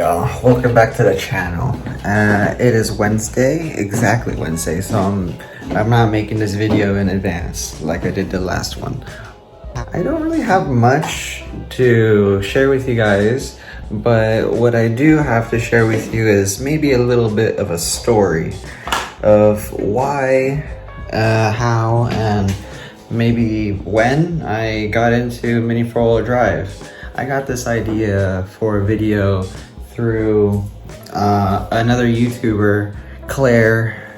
y'all, welcome back to the channel. It is Wednesday, exactly Wednesday, so I'm not making this video in advance like I did the last one. I don't really have much to share with you guys, but what I do have to share with you is maybe a little bit of a story of why, how, and maybe when I got into mini four-wheel drive. I got this idea for a video through another YouTuber, Claire.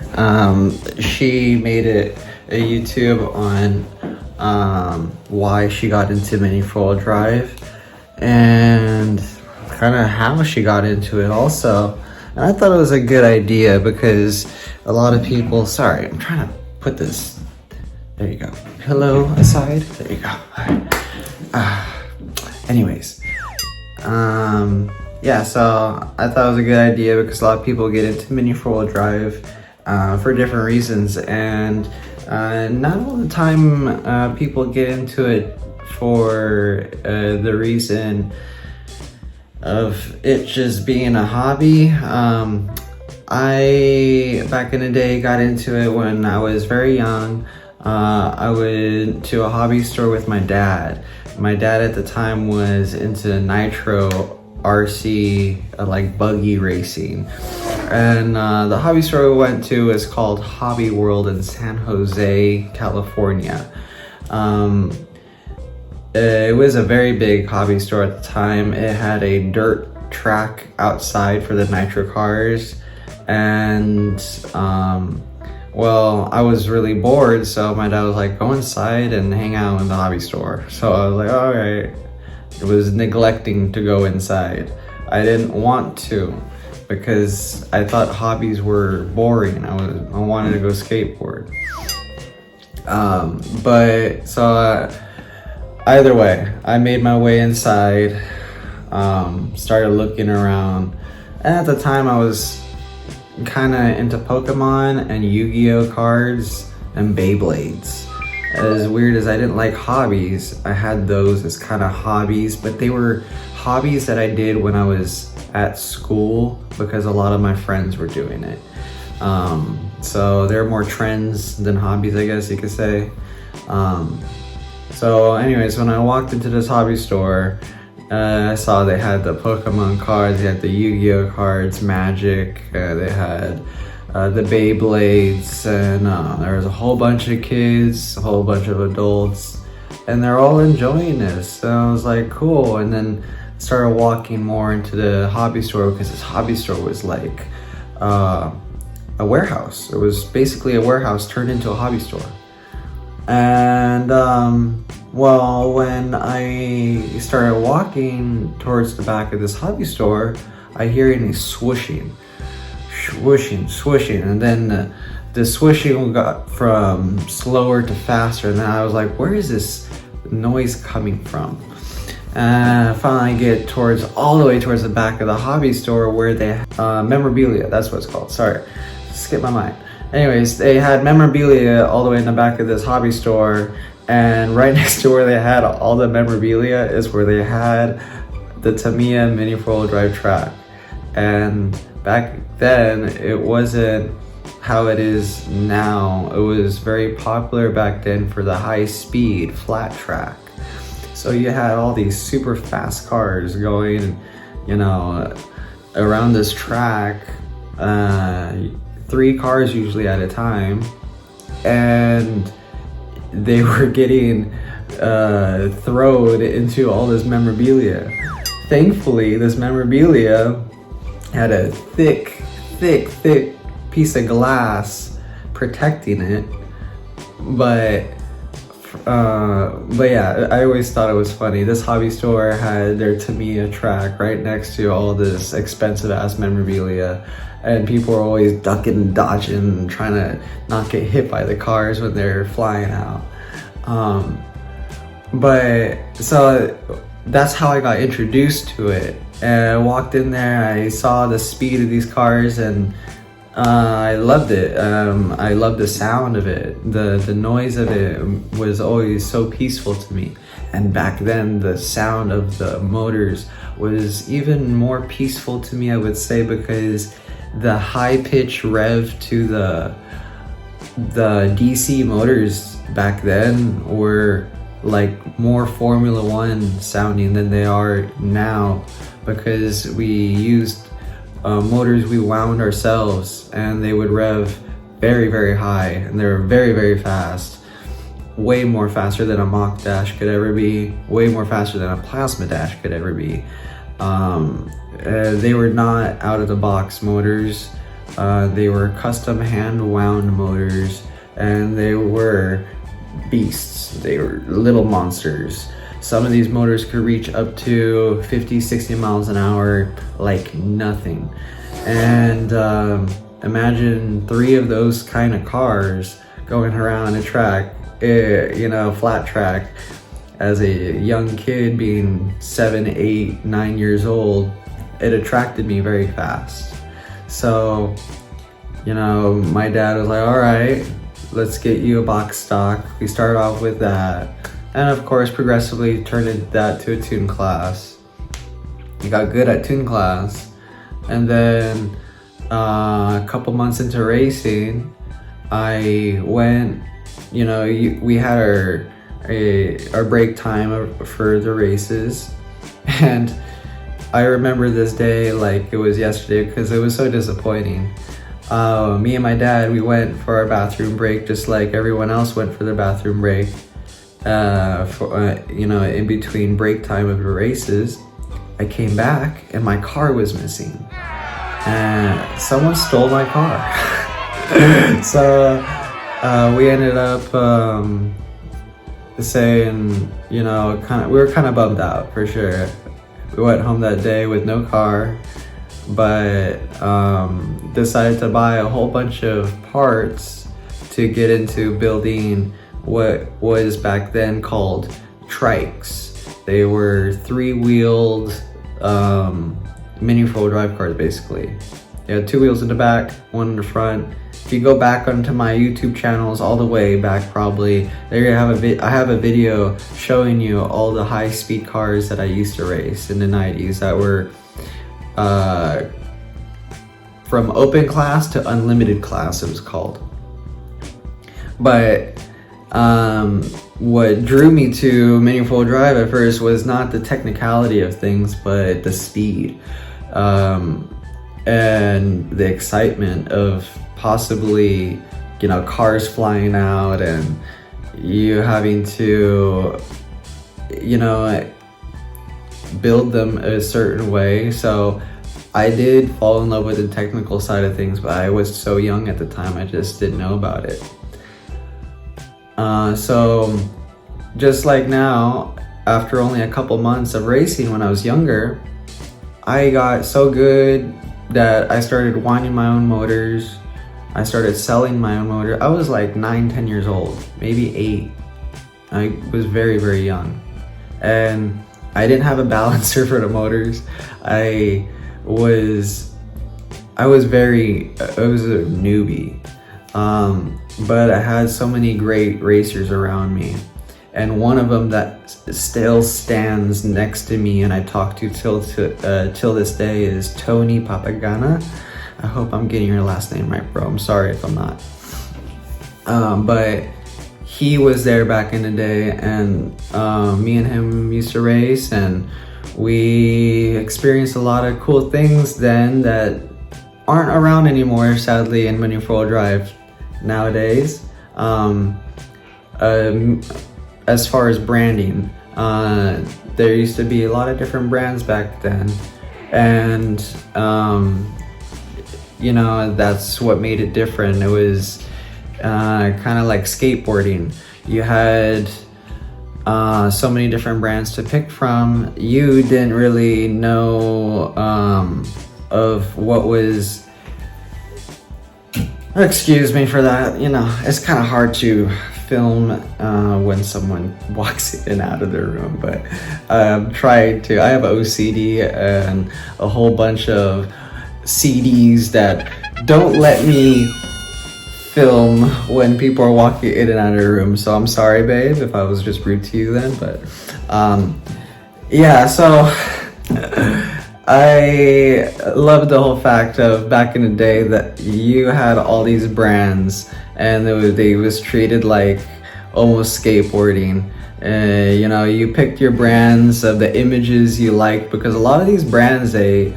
She made it a YouTube on why she got into mini four-wheel drive and kind of how she got into it also. And I thought it was a good idea because a lot of people, sorry, I'm trying to put this, there you go, pillow aside, there you go. Anyways, yeah, so I thought it was a good idea because a lot of people get into mini four-wheel drive for different reasons, and not all the time people get into it for the reason of it just being a hobby. I, back in the day, got into it when I was very young. I went to a hobby store with my dad. My dad at the time was into nitro RC, like buggy racing. And the hobby store we went to is called Hobby World in San Jose, California. It was a very big hobby store at the time. It had a dirt track outside for the nitro cars. And well, I was really bored, so my dad was like, go inside and hang out in the hobby store. So I was like, all right. It was neglecting to go inside. I didn't want to because I thought hobbies were boring. I wanted to go skateboard. But so either way, I made my way inside, started looking around. And at the time I was kind of into Pokemon and Yu-Gi-Oh cards and Beyblades. As weird as I didn't like hobbies, I had those as kind of hobbies, but they were hobbies that I did when I was at school because a lot of my friends were doing it. So they're more trends than hobbies, I guess you could say. So anyways, when I walked into this hobby store, I saw they had the Pokemon cards, they had the Yu-Gi-Oh cards, Magic, they had the Beyblades, and there was a whole bunch of kids, a whole bunch of adults, and they're all enjoying this. And I was like, cool. And then started walking more into the hobby store because this hobby store was like a warehouse. It was basically a warehouse turned into a hobby store. And well, when I started walking towards the back of this hobby store, I hear any swooshing, and then the swooshing got from slower to faster, and then I was like, where is this noise coming from? And I finally get all the way towards the back of the hobby store where they memorabilia, that's what it's called, sorry, skip my mind. Anyways, they had memorabilia all the way in the back of this hobby store, and right next to where they had all the memorabilia is where they had the Tamiya mini four-wheel drive track. And back then, it wasn't how it is now. It was very popular back then for the high-speed flat track. So you had all these super fast cars going, you know, around this track, 3 cars usually at a time, and they were getting thrown into all this memorabilia. Thankfully, this memorabilia had a thick piece of glass protecting it, but yeah, I always thought it was funny. This hobby store had their Tamiya track right next to all this expensive ass memorabilia, and people were always ducking and dodging and trying to not get hit by the cars when they're flying out. But so that's how I got introduced to it. And I walked in there, I saw the speed of these cars, and I loved it. I loved the sound of it. The noise of it was always so peaceful to me. And back then, the sound of the motors was even more peaceful to me, I would say, because the high pitch rev to the DC motors back then were like more Formula One sounding than they are now, because we used motors we wound ourselves, and they would rev very, very high, and they were very, very fast. Way more faster than a Mach dash could ever be, way more faster than a plasma dash could ever be. They were not out of the box motors. They were custom hand wound motors, and they were beasts. They were little monsters. Some of these motors could reach up to 50, 60 miles an hour like nothing. And imagine 3 of those kind of cars going around a track, flat track, as a young kid being 7, 8, 9 years old. It attracted me very fast. So, my dad was like, all right, let's get you a box stock. We started off with that. And of course, progressively turned that to a tune class. I got good at tune class. And then a couple months into racing, I went, we had our break time for the races. And I remember this day like it was yesterday because it was so disappointing. Me and my dad, we went for our bathroom break just like everyone else went for their bathroom break. In between break time of the races, I came back and my car was missing. And someone stole my car. So we ended up saying, we were kind of bummed out for sure. We went home that day with no car, but decided to buy a whole bunch of parts to get into building what was back then called trikes. They were 3-wheeled mini 4-wheel drive cars, basically. They had 2 wheels in the back, 1 in the front. If you go back onto my YouTube channels all the way back, probably there I have a video showing you all the high-speed cars that I used to race in the 90s that were from open class to unlimited class, it was called. But what drew me to mini 4-wheel drive at first was not the technicality of things, but the speed and the excitement of possibly, cars flying out and you having to, build them a certain way. So I did fall in love with the technical side of things, but I was so young at the time, I just didn't know about it. So just like now, after only a couple months of racing when I was younger, I got so good that I started winding my own motors. I started selling my own motor. I was like 9, 10 years old, maybe 8. I was very, very young. And I didn't have a balancer for the motors. I was a newbie. But I had so many great racers around me. And one of them that still stands next to me and I talk to till this day is Tony Papagana. I hope I'm getting your last name right, bro. I'm sorry if I'm not. But he was there back in the day, and me and him used to race, and we experienced a lot of cool things then that aren't around anymore, sadly, in mini 4-wheel drive nowadays. As far as branding, there used to be a lot of different brands back then, and that's what made it different. It was kind of like skateboarding. You had so many different brands to pick from. You didn't really know of what was, excuse me for that, it's kind of hard to film when someone walks in and out of their room, but I have OCD and a whole bunch of CDs that don't let me film when people are walking in and out of the room. So I'm sorry, babe, if I was just rude to you then. But yeah, so I love the whole fact of back in the day that you had all these brands and they was treated like almost skateboarding. You know, you picked your brands of the images you liked, because a lot of these brands, they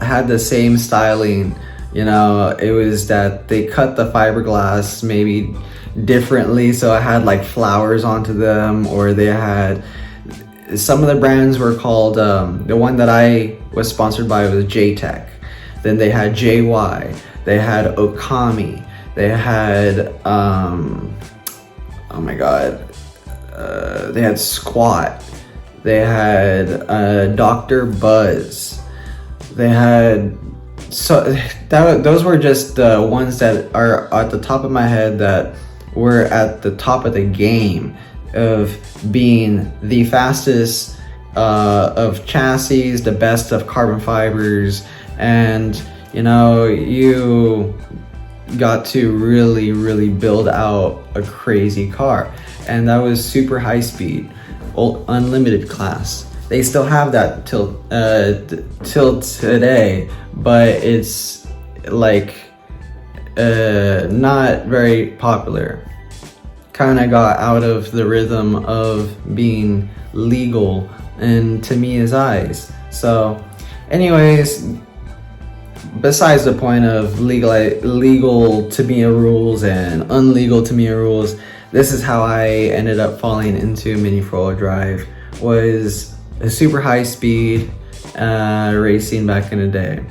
had the same styling. You know, it was that they cut the fiberglass maybe differently, so it had like flowers onto them, or they had, some of the brands were called, the one that I was sponsored by was JTech. Then they had JY, they had Okami, they had, oh my God, they had Squat, they had Dr. Buzz, they had, so those were just the ones that are at the top of my head that were at the top of the game of being the fastest of chassis, the best of carbon fibers, and you know, you got to really build out a crazy car. And that was super high speed, unlimited class. They still have that till today, but it's like not very popular. Kind of got out of the rhythm of being legal in Tamiya's eyes. So anyways, besides the point of legal Tamiya rules and unlegal Tamiya rules, this is how I ended up falling into Mini 4-wheel drive. Was a super high speed racing back in the day.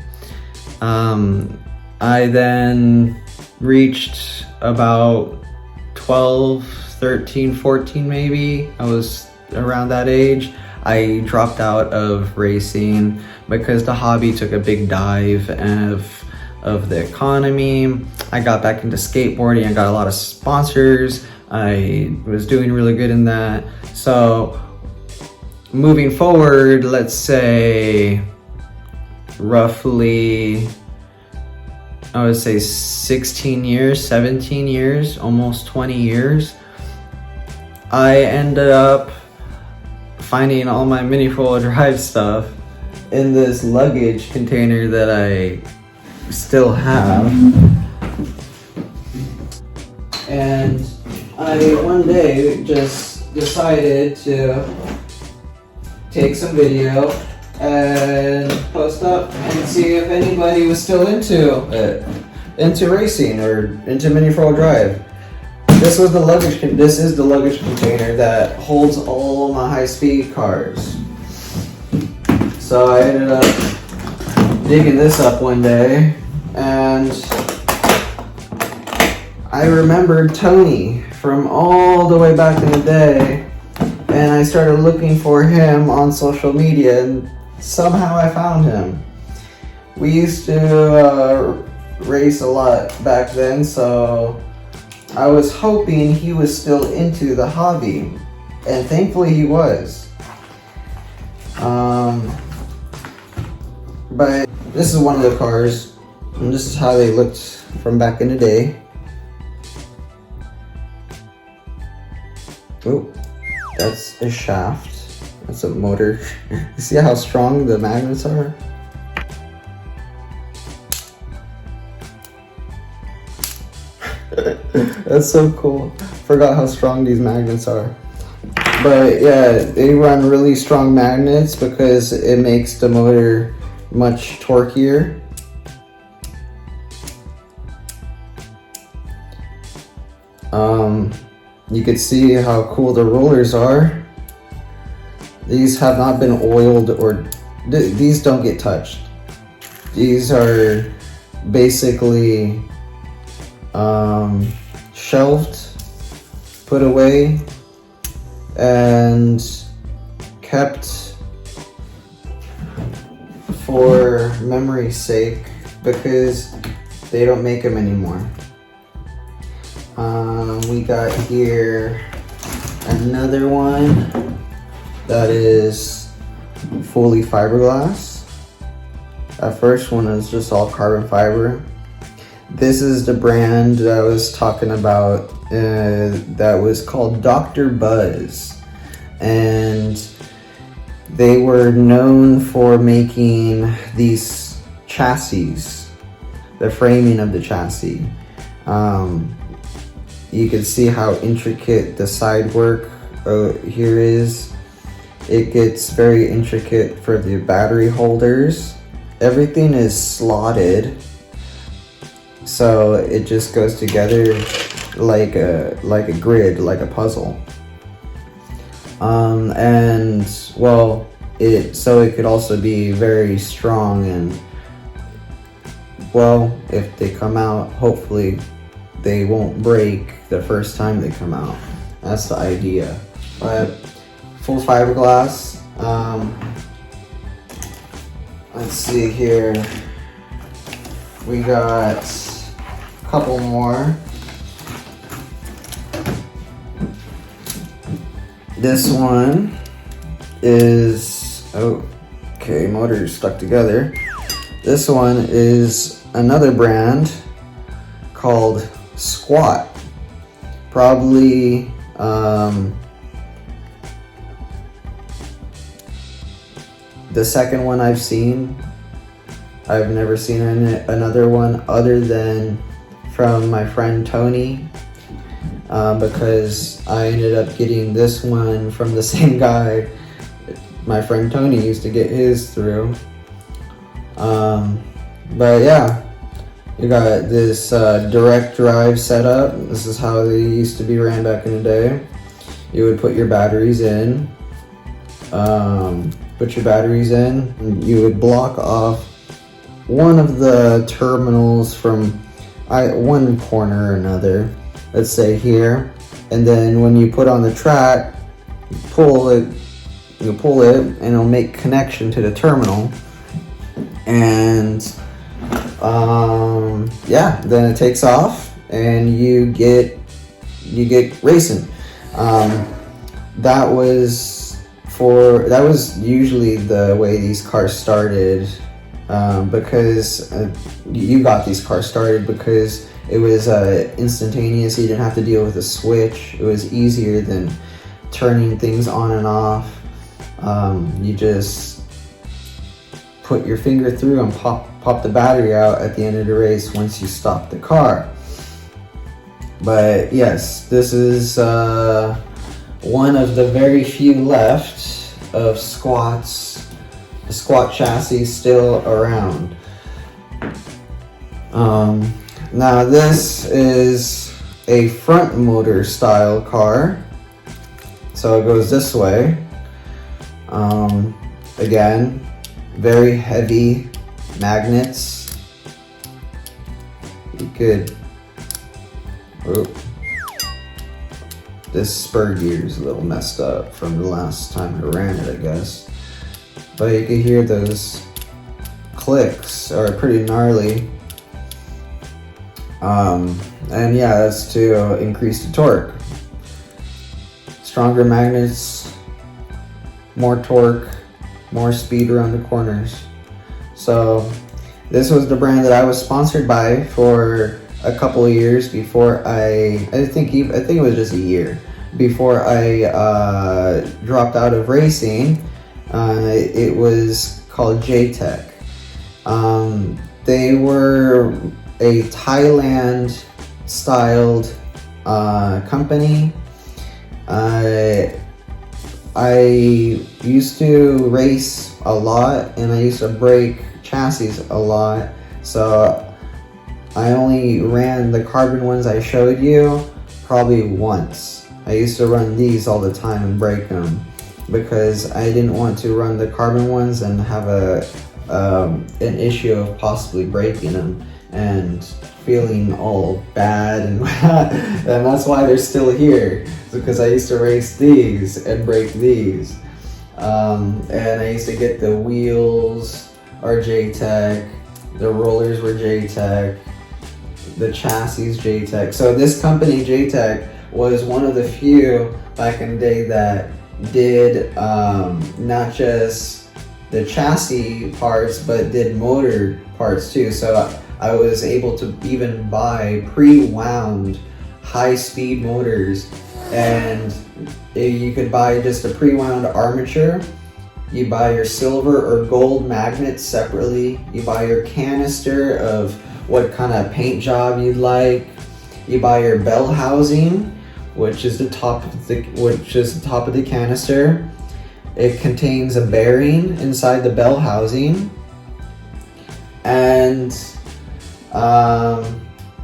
I then reached about 12, 13, 14 maybe. I was around that age. I dropped out of racing because the hobby took a big dive of the economy. I got back into skateboarding. I got a lot of sponsors. I was doing really good in that. So moving forward, let's say roughly, I would say 16 years, 17 years, almost 20 years, I ended up finding all my Mini 4-wheel drive stuff in this luggage container that I still have. And I one day just decided to take some video and post up and see if anybody was still into it, into racing or into Mini 4-wheel drive. This is the luggage container that holds all my high-speed cars. So I ended up digging this up one day, and I remembered Tony from all the way back in the day, and I started looking for him on social media, and somehow I found him. We used to race a lot back then, so I was hoping he was still into the hobby, and thankfully he was. But this is one of the cars, and this is how they looked from back in the day. Oh, that's a shaft. That's a motor. You see how strong the magnets are? That's so cool. Forgot how strong these magnets are. But yeah, they run really strong magnets because it makes the motor much torquier. You can see how cool the rollers are. These have not been oiled, or these don't get touched. These are basically shelved, put away, and kept for memory's sake because they don't make them anymore. We got here another one that is fully fiberglass. That first one is just all carbon fiber. This is the brand that I was talking about, that was called Dr. Buzz, and they were known for making these chassis, the framing of the chassis. You can see how intricate the side work here is. It gets very intricate for the battery holders. Everything is slotted, so it just goes together like a grid, like a puzzle. And well, it could also be very strong, and well, if they come out, hopefully they won't break the first time they come out. That's the idea. But full fiberglass. Let's see here. We got a couple more. This one is, okay, motor's stuck together. This one is another brand called Squat. Probably the second one I've seen. I've never seen another one other than from my friend Tony, because I ended up getting this one from the same guy my friend Tony used to get his through. But yeah, you got this direct drive setup. This is how they used to be ran back in the day. You would put your batteries in, and you would block off one of the terminals from one corner or another, let's say here, and then when you put on the track, you pull it and it'll make connection to the terminal, and yeah, then it takes off and you get racing. That was usually the way these cars started, because you got these cars started because it was instantaneous. You didn't have to deal with a switch. It was easier than turning things on and off. You just put your finger through and pop the battery out at the end of the race once you stop the car. But yes, this is one of the very few left of Squat's. The Squat chassis still around. Now this is a front motor style car, so it goes this way. Again, very heavy magnets. You could, this spur gear is a little messed up from the last time I ran it, I guess. But you can hear those clicks are pretty gnarly. And yeah, that's to increase the torque. Stronger magnets, more torque, more speed around the corners. So this was the brand that I was sponsored by for a couple of years before I think it was just a year before I dropped out of racing. It was called JTech. They were a Thailand styled company. I used to race a lot and I used to break chassis a lot, so I only ran the carbon ones I showed you probably once. I used to run these all the time and break them because I didn't want to run the carbon ones and have an issue of possibly breaking them and feeling all bad, and that's why they're still here. It's because I used to race these and break these. And I used to get the wheels are JTech, the rollers were JTech, the chassis JTech. So this company JTech was one of the few back in the day that did not just the chassis parts, but did motor parts too. So I was able to even buy pre-wound high-speed motors, and you could buy just a pre-wound armature. You buy your silver or gold magnets separately. You buy your canister of what kind of paint job you'd like. You buy your bell housing, which is the top of the canister. It contains a bearing inside the bell housing, and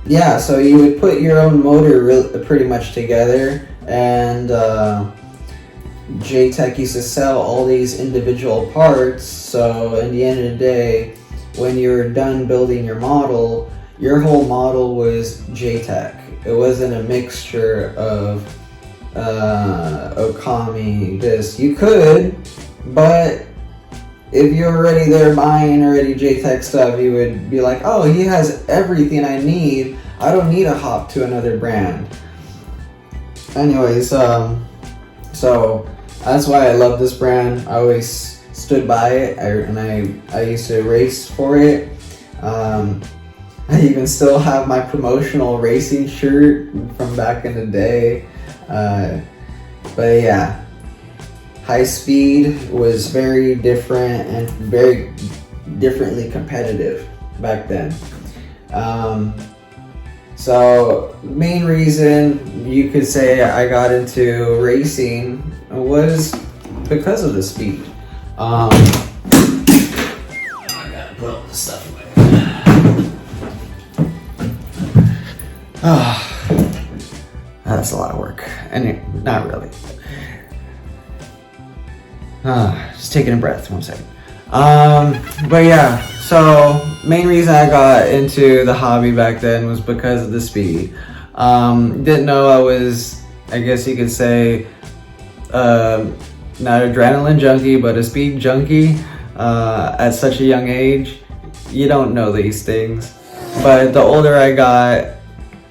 yeah, so you would put your own motor pretty much together, and JTech used to sell all these individual parts. So in the end of the day, when you're done building your model, your whole model was JTech. It wasn't a mixture of Okami. This you could, but if you're already there buying already JTech stuff, you would be like, oh, he has everything I need. I don't need to hop to another brand. Anyways, so that's why I love this brand. I always stood by it, and I used to race for it. I even still have my promotional racing shirt from back in the day. But yeah, high speed was very different and very differently competitive back then. So main reason you could say I got into racing was because of the speed. I gotta put all this stuff away. That's a lot of work, and not really. Just taking a breath, 1 second. But yeah, so main reason I got into the hobby back then was because of the speed. Didn't know I was, I guess you could say, not adrenaline junkie, but a speed junkie. At such a young age, you don't know these things. But the older I got,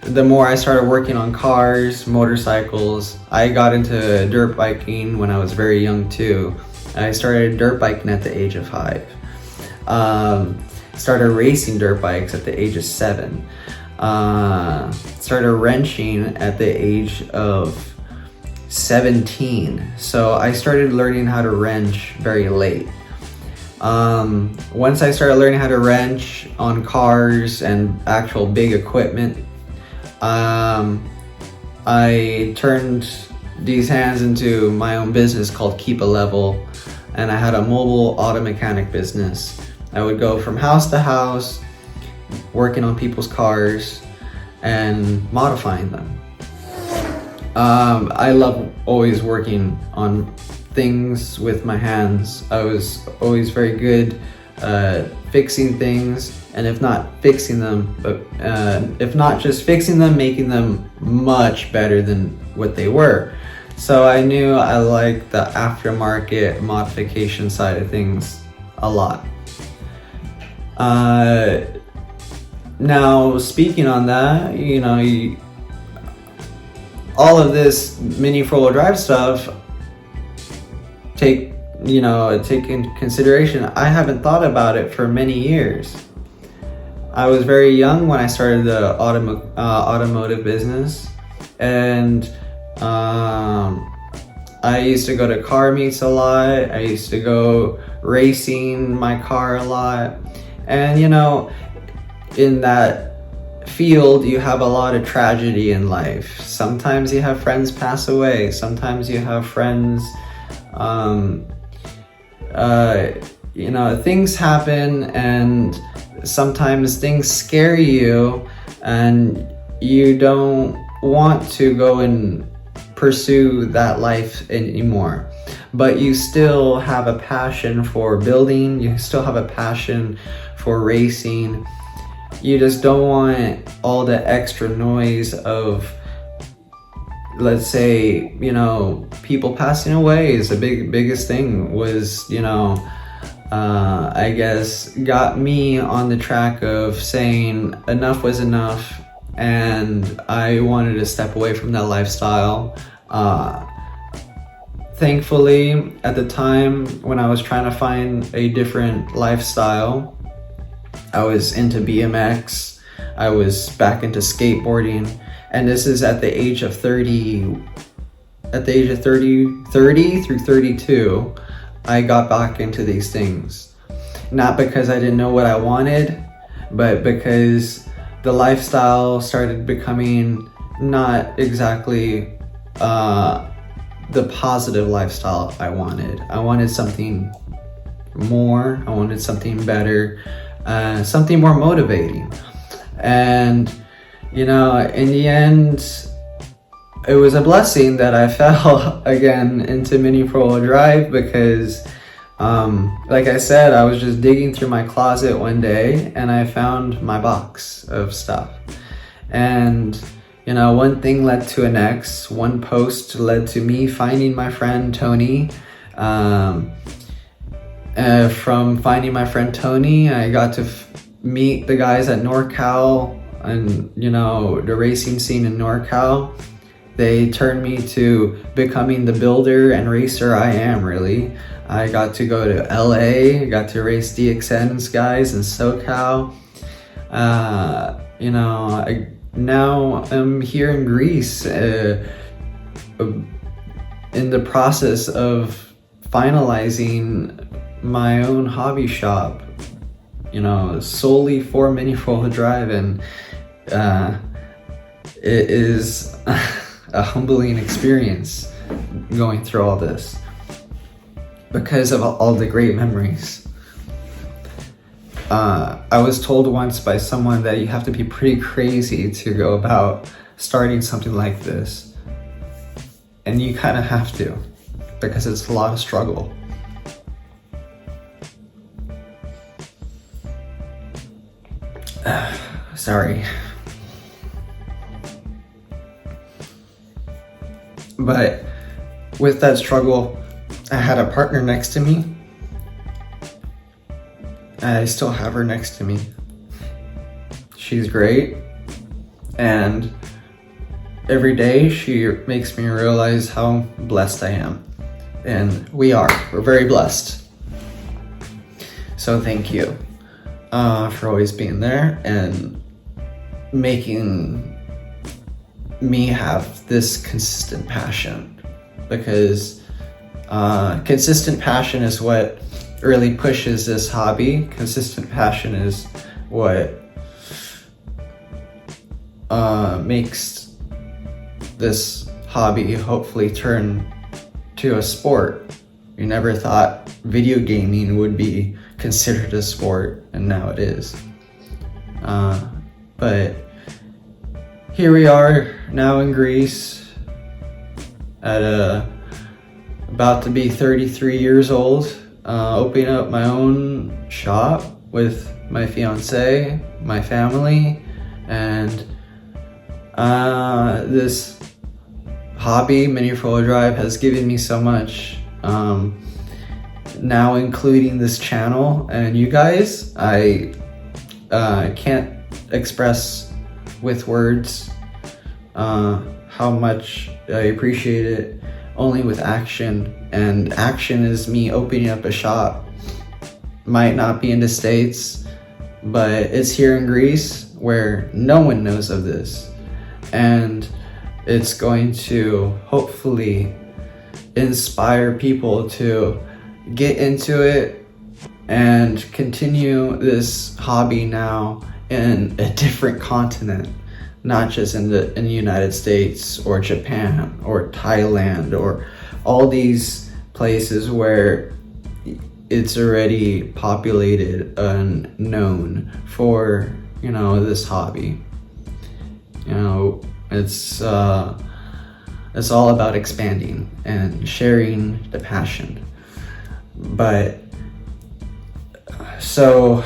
the more I started working on cars, motorcycles. I got into dirt biking when I was very young too. I started dirt biking at the age of 5. Started racing dirt bikes at the age of 7. Started wrenching at the age of 17. So I started learning how to wrench very late. Once I started learning how to wrench on cars and actual big equipment, I turned these hands into my own business called Keep a Level, and I had a mobile auto mechanic business. I would go from house to house, working on people's cars and modifying them. I love always working on things with my hands. I was always very good fixing things, and if not fixing them, but if not just fixing them, making them much better than what they were. So I knew I liked the aftermarket modification side of things a lot. Now speaking on that, all of this mini 4-wheel drive stuff, take in consideration, I haven't thought about it for many years. I was very young when I started the automotive business, and I used to go to car meets a lot. I used to go racing my car a lot, and in that field you have a lot of tragedy in life. Sometimes you have friends pass away, sometimes you have friends things happen, and sometimes things scare you and you don't want to go and pursue that life anymore, but you still have a passion for building, you still have a passion for racing. You just don't want all the extra noise of, let's say, people passing away is the biggest thing. Was, I guess got me on the track of saying enough was enough, and I wanted to step away from that lifestyle. thankfully, at the time when I was trying to find a different lifestyle, I was into BMX, I was back into skateboarding, and this is at the age of 30 through 32, I got back into these things. Not because I didn't know what I wanted, but because the lifestyle started becoming not exactly the positive lifestyle I wanted. I wanted something more, I wanted something better, something more motivating. And, you know, in the end, it was a blessing that I fell again into Mini 4-wheel drive because, like I said, I was just digging through my closet one day and I found my box of stuff. And, you know, one thing led to an next. One post led to me finding my friend Tony. From finding my friend Tony, I got to meet the guys at NorCal and, you know, the racing scene in NorCal. They turned me to becoming the builder and racer I am, really. I got to go to LA, got to race DXN's guys in SoCal. You know, I now I'm here in Greece in the process of finalizing my own hobby shop, you know, solely for Mini 4-wheel drive, and it is a humbling experience going through all this because of all the great memories. I was told once by someone that you have to be pretty crazy to go about starting something like this, and you kind of have to, because it's a lot of struggle. Sorry. But with that struggle, I had a partner next to me. I still have her next to me. She's great. And every day she makes me realize how blessed I am. And we're very blessed. So thank you for always being there and making me have this consistent passion, because consistent passion is what really pushes this hobby. Consistent passion is what makes this hobby hopefully turn to a sport. You never thought video gaming would be considered a sport, and now it is. But here we are now in Greece at about to be 33 years old, opening up my own shop with my fiance, my family, and this hobby, Mini 4-wheel drive, has given me so much. Now including this channel and you guys, I can't express with words how much I appreciate it, only with action. And action is me opening up a shop. Might not be in the States, but it's here in Greece where no one knows of this. And it's going to hopefully inspire people to get into it and continue this hobby now in a different continent, not just in the United States or Japan or Thailand or all these places where it's already populated and known for, you know, this hobby. You know, it's all about expanding and sharing the passion. But so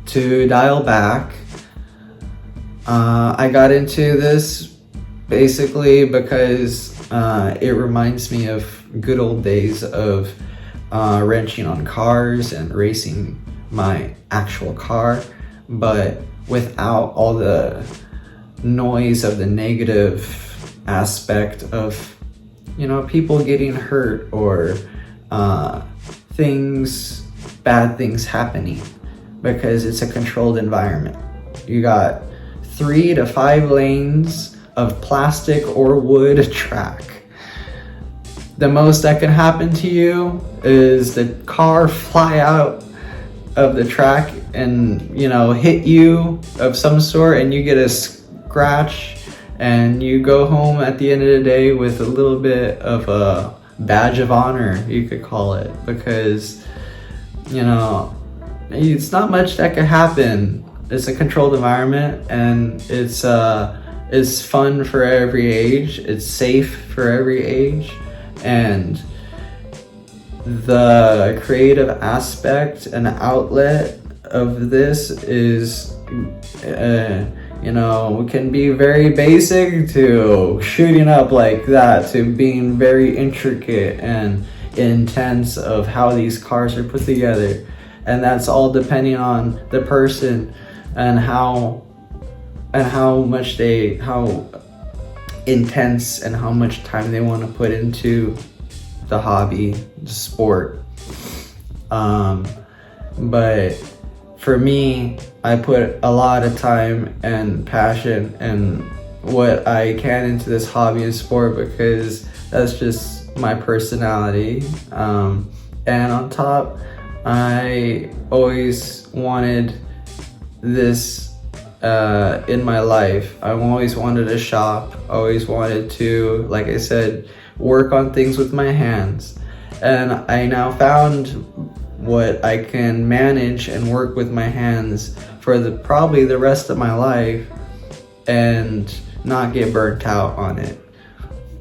to dial back, I got into this basically because it reminds me of good old days of wrenching on cars and racing my actual car, but without all the noise of the negative aspect of people getting hurt or bad things happening, because it's a controlled environment. You got 3 to 5 lanes of plastic or wood track. The most that can happen to you is the car fly out of the track and hit you of some sort, and you get a scratch, and you go home at the end of the day with a little bit of a badge of honor, you could call it, because it's not much that could happen. It's a controlled environment, and it's fun for every age. It's safe for every age, and the creative aspect and outlet of this is can be very basic to shooting up like that, to being very intricate and intense of how these cars are put together. And that's all depending on the person and how intense and how much time they want to put into the hobby, the sport. But for me, I put a lot of time and passion and what I can into this hobby and sport, because that's just my personality. And on top, I always wanted this in my life. I always wanted to shop, always wanted to, like I said, work on things with my hands. And I now found what I can manage and work with my hands for probably the rest of my life and not get burnt out on it.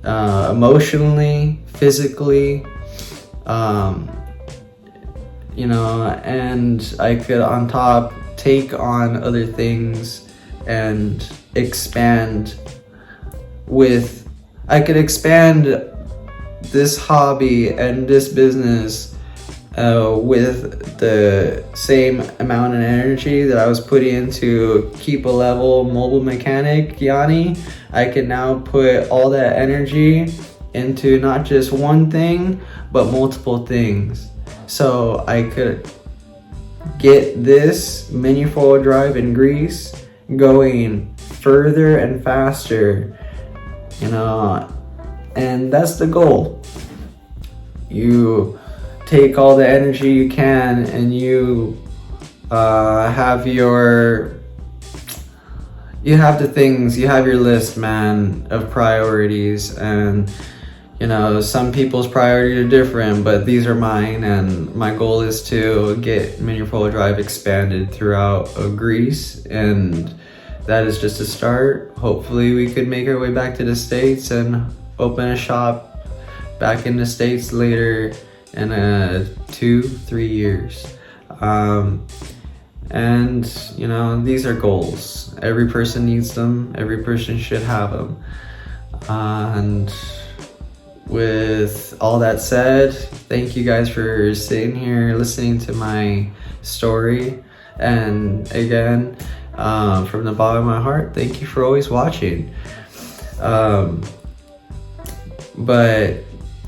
Emotionally, physically, and I could on top take on other things and expand this hobby and this business with the same amount of energy that I was putting into Keep a Level Mobile Mechanic Yanni. I can now put all that energy into not just one thing, but multiple things. So I could get this mini four-wheel drive in Greece going further and faster, and that's the goal. You take all the energy you can, and you have your list, man, of priorities. And some people's priorities are different, but these are mine, and my goal is to get mini four-wheel drive expanded throughout Greece, and that is just a start. Hopefully we could make our way back to the States and open a shop back in the States later in 2-3 years. And these are goals. Every person needs them. Every person should have them. And with all that said, thank you guys for sitting here listening to my story. And again, from the bottom of my heart, thank you for always watching. But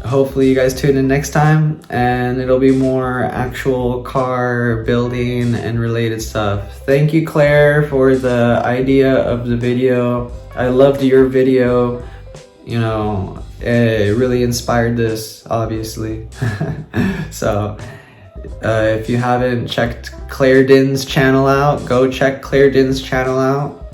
hopefully you guys tune in next time, and it'll be more actual car building and related stuff. Thank you, Claire, for the idea of the video. I loved your video. It really inspired this, obviously. So if you haven't checked Claire Din's channel out, go check Claire Din's channel out.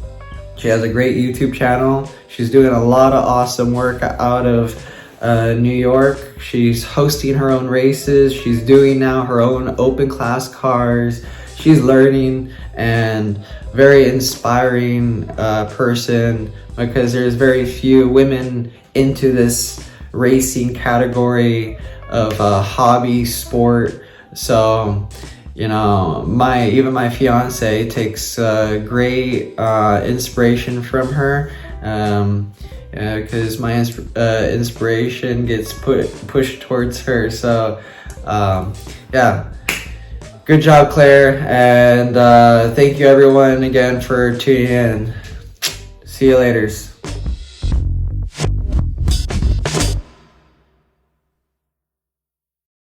She has a great YouTube channel. She's doing a lot of awesome work out of New York. She's hosting her own races. She's doing now her own open class cars. She's learning, and very inspiring person, because there's very few women into this racing category of hobby sport. So even my fiance takes great inspiration from her, because my inspiration gets pushed towards her. So yeah, good job, Claire, and thank you everyone again for tuning in. See you later.